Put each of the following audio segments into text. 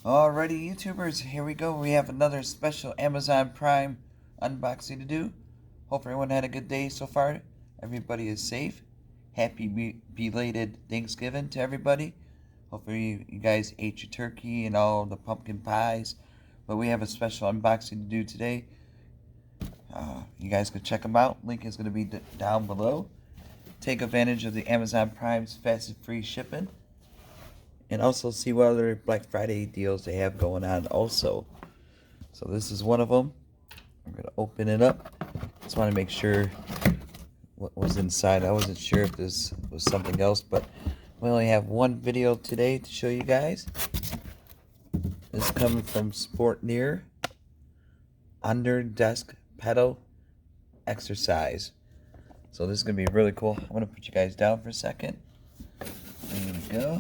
Alrighty, YouTubers, here we go. We have another special Amazon Prime unboxing to do. Hope everyone had a good day so far. Everybody is safe. Happy belated Thanksgiving to everybody. Hopefully you guys ate your turkey and all the pumpkin pies. But we have a special unboxing to do today. You guys can check them out. Link is going to be down below. Take advantage of the Amazon Prime's fast and free shipping. And also see what other Black Friday deals they have going on also. So this is one of them. I'm going to open it up. Just want to make sure what was inside. I wasn't sure if this was something else, but we only have one video today to show you guys. This is coming from Sportneer. Under desk pedal exercise. So this is going to be really cool. I'm going to put you guys down for a second. There we go.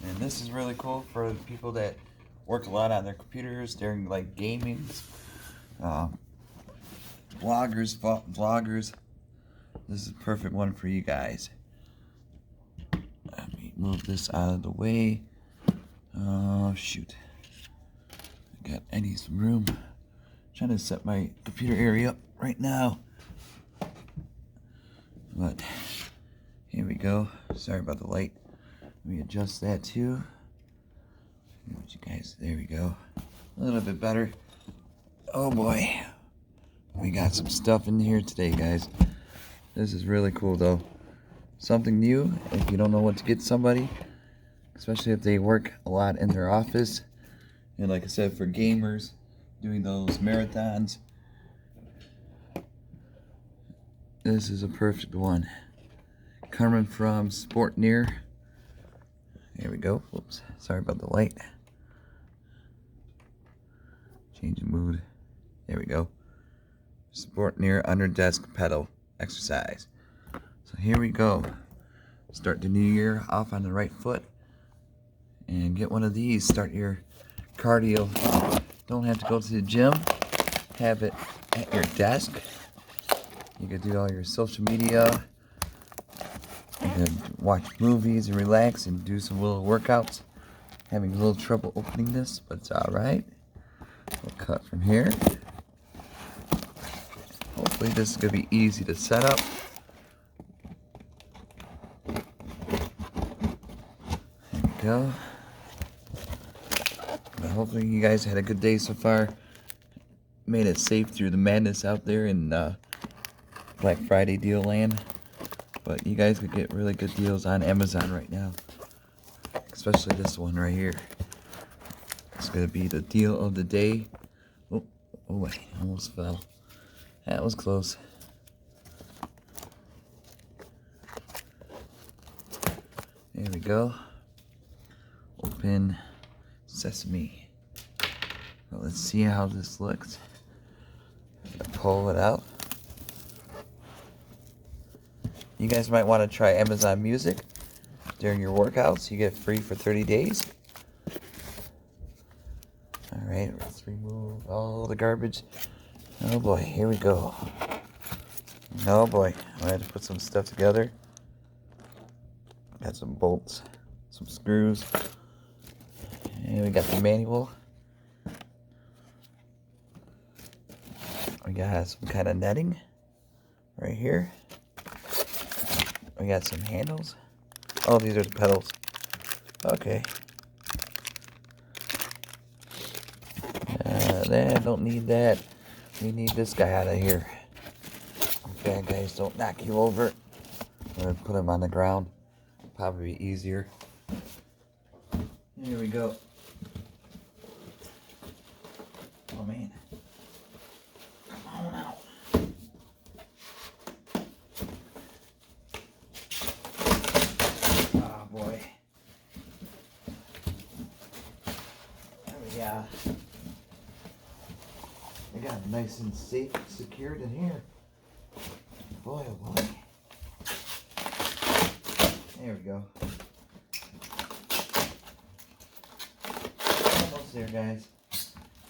And this is really cool for people that work a lot on their computers during like gaming, vloggers. This is a perfect one for you guys. Let me move this out of the way. Oh shoot! I got Eddie's room. I'm trying to set my computer area up right now, but here we go. Sorry about the light. Let me adjust that too. You guys, there we go. A little bit better. Oh boy. We got some stuff in here today, guys. This is really cool though. Something new if you don't know what to get somebody, especially if they work a lot in their office. And like I said, for gamers, doing those marathons, this is a perfect one. Coming from Sportneer. There we go. Whoops. Sorry about the light. Change of mood. There we go. Sportneer under desk pedal exercise. So here we go. Start the new year off on the right foot. And get one of these. Start your cardio. Don't have to go to the gym. Have it at your desk. You can do all your social media. You can watch movies and relax and do some little workouts. Having a little trouble opening this, but it's alright. We'll cut from here. Hopefully this is going to be easy to set up. There we go. But hopefully you guys had a good day so far. Made it safe through the madness out there in Black Friday deal land. But you guys could get really good deals on Amazon right now. Especially this one right here. It's going to be the deal of the day. Oh wait, almost fell. That was close. There we go. Open sesame. Well, let's see how this looks. Pull it out. You guys might want to try Amazon Music during your workouts. You get free for 30 days. Alright, let's remove all the garbage. Oh boy, here we go. Oh boy, I had to put some stuff together. Got some bolts, some screws. And we got the manual. We got some kind of netting right here. We got some handles. Oh, these are the pedals. Okay. I don't need that. We need this guy out of here. Okay, guys, don't knock you over. I'm going to put him on the ground. Probably be easier. Here we go. Oh, man. Come on out. Oh, boy. There we go. We got it nice and safe, secured in here. Boy, oh boy. There we go. Almost there, guys.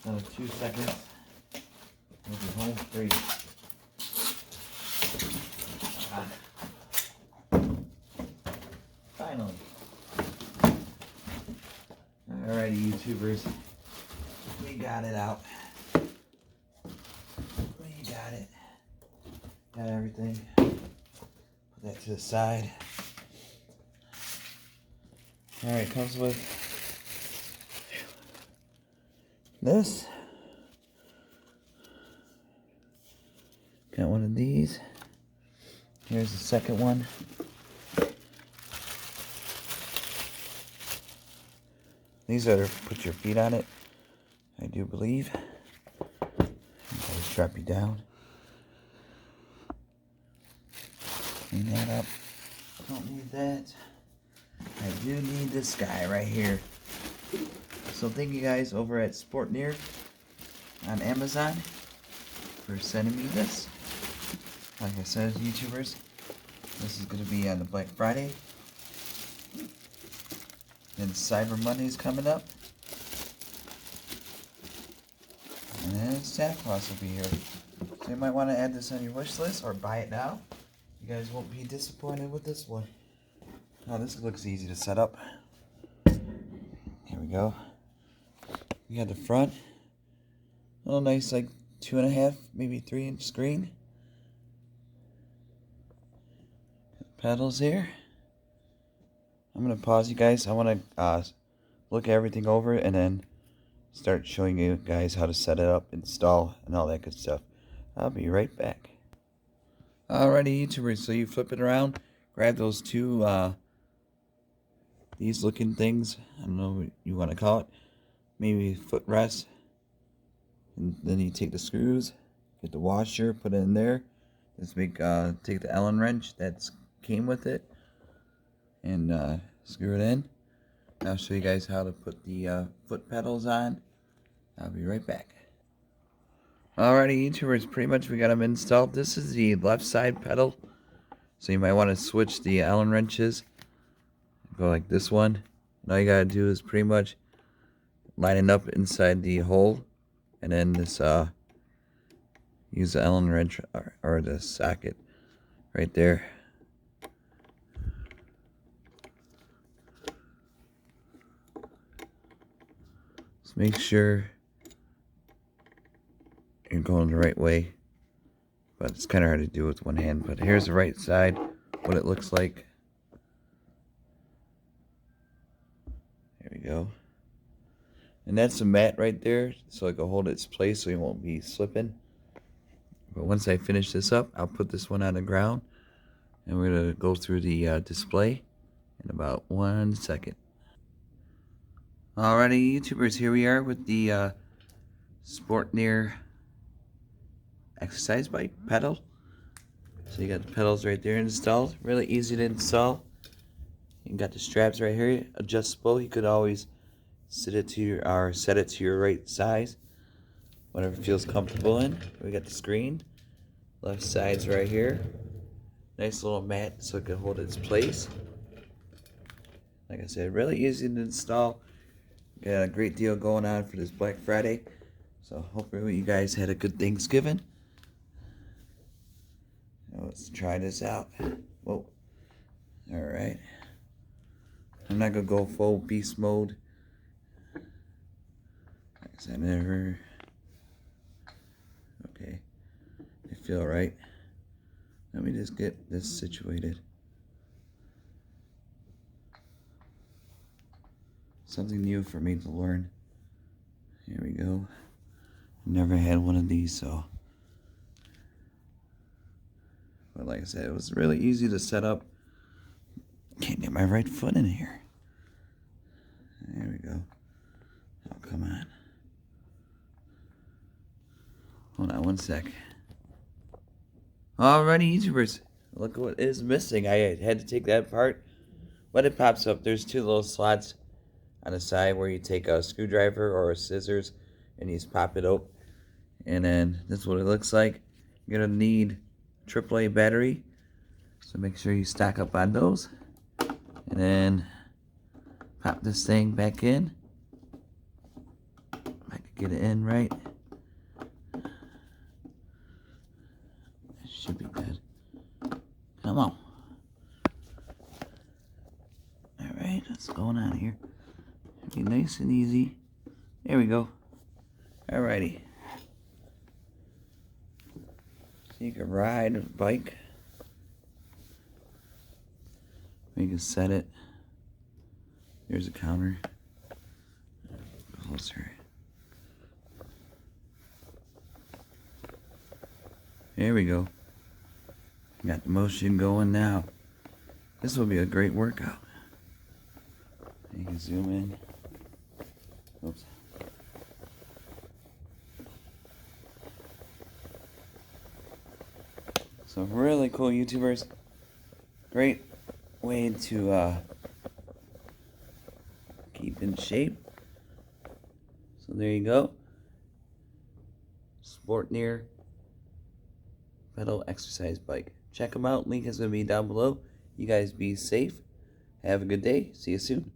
Another 2 seconds. We'll be home free. Finally. YouTubers. We got it out. We got it. Got everything. Put that to the side. Alright, comes with this. Got one of these. Here's the second one. These are to put your feet on it, I do believe. I'll strap you down. Clean that up. Don't need that. I do need this guy right here. So thank you guys over at Sportneer on Amazon for sending me this. Like I said, YouTubers, this is going to be on the Black Friday. And Cyber Monday is coming up. And then Santa Claus will be here. So you might want to add this on your wish list or buy it now. You guys won't be disappointed with this one. Oh, this looks easy to set up. Here we go. We got the front. A little nice, like 2.5, maybe 3-inch screen. Pedals here. I'm going to pause you guys. I want to look everything over and then start showing you guys how to set it up, install, and all that good stuff. I'll be right back. Alrighty, YouTubers, so you flip it around, grab those two, these looking things, I don't know what you want to call it, maybe footrest, and then you take the screws, get the washer, put it in there, just take the Allen wrench that came with it, and screw it in. I'll show you guys how to put the foot pedals on. I'll be right back. Alrighty, YouTubers, pretty much we got them installed. This is the left side pedal, so you might want to switch the Allen wrenches. Go like this one. And all you gotta do is pretty much line it up inside the hole, and then this use the Allen wrench or the socket right there. Just make sure you're going the right way, but it's kind of hard to do with one hand. But here's the right side, what it looks like. There we go. And that's a mat right there, so it can hold its place so you won't be slipping. But once I finish this up, I'll put this one on the ground, and we're going to go through the display in about 1 second. Alrighty, YouTubers, here we are with the Sportneer exercise bike pedal. So you got the pedals right there installed. Really easy to install. You got the straps right here, adjustable. You could always set it to your right size, whatever feels comfortable in. We got the screen. Left side's right here. Nice little mat so it can hold its place. Like I said, really easy to install. Got a great deal going on for this Black Friday. So hopefully you guys had a good Thanksgiving. Now let's try this out. Whoa. Alright. I'm not going to go full beast mode. Because I never... Okay. I feel right. Let me just get this situated. Something new for me to learn. Here we go. Never had one of these, so. But like I said, it was really easy to set up. Can't get my right foot in here. There we go. Oh, come on. Hold on 1 sec. Alrighty, YouTubers. Look what is missing. I had to take that apart. When it pops up, there's two little slots on the side where you take a screwdriver or a scissors and you just pop it open. And then this is what it looks like. You're gonna need AAA battery, so make sure you stack up on those. And then pop this thing back in. If I could get it in right. It should be good. Come on. Alright, what's going on here? Be nice and easy. There we go. Alrighty. So you can ride a bike. You can set it. There's a counter. Closer. There we go. Got the motion going now. This will be a great workout. You can zoom in. Oops. So really cool YouTubers. Great way to keep in shape. So there you go. Sportneer pedal exercise bike. Check them out. Link is going to be down below. You guys be safe. Have a good day. See you soon.